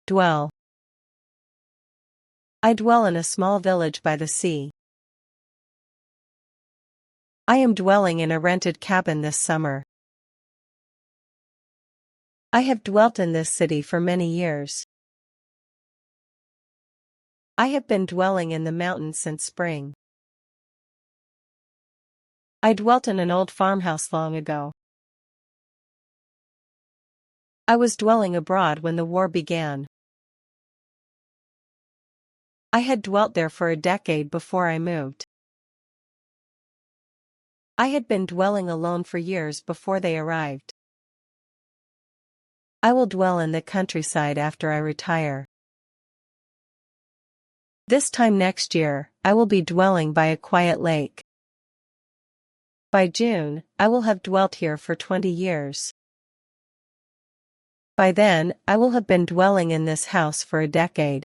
Dwell. I dwell in a small village by the sea. I am dwelling in a rented cabin this summer. I have dwelt in this city for many years. I have been dwelling in the mountains since spring. I dwelt in an old farmhouse long ago. I was dwelling abroad when the war began. I had dwelt there for a decade before I moved. I had been dwelling alone for years before they arrived. I will dwell in the countryside after I retire. This time next year, I will be dwelling by a quiet lake. By June, I will have dwelt here for 20 years. By then, I will have been dwelling in this house for a decade.